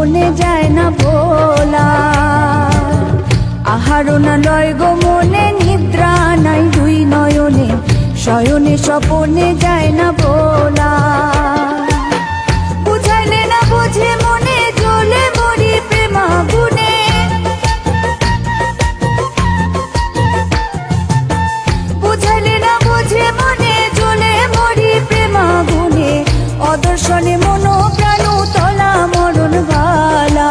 স্বপনে যায় না ভোলা। আহারও না লয় গো মনে, নিদ্রা নাই দুই নয়নে, শয়নে স্বপনে যায় না ভোলা। বুঝাইলে না বুঝে মনে, জ্বলে মরি প্রেমাগুনে। বুঝাইলে না বুঝে মনে, জ্বলে মরি প্রেমাগুনে। অদর্শনে মন প্রাণ তলা মরণ ভালা,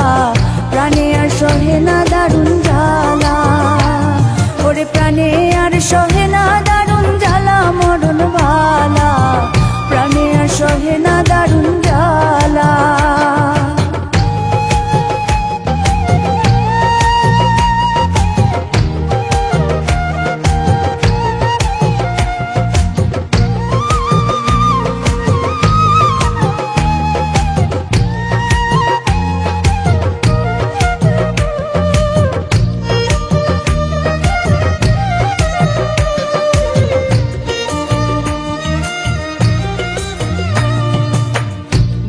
প্রাণে আর সহে না দারুণ জ্বালা। ওরে প্রাণে আর সহে না দারুণ জ্বালা, মরণ ভালা, প্রাণে আর সহে না দারুণ জ্বালা।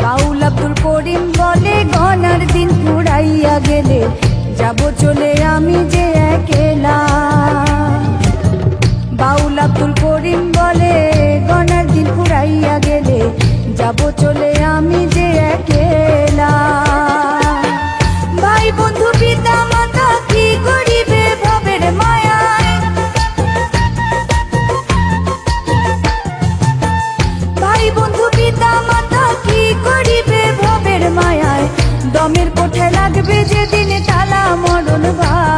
বাউল আব্দুল করিম বলে গনার দিন ফুরাইয়া গেলে, যাব চলে আমি যে একলা। বাউল আব্দুল করিম বলে গনার দিন ফুরাইয়া গেলে, যাব চলে আমি যে একলা। ভাই বন্ধু পিতা মাতা কি করিবে ভবের মায়ায়। ভাই বন্ধু পিতা মাতা কি করিবে ভবের মায়ায়। দমের কোঠায় লাগবে যেদিন তালা, মরণ ভাই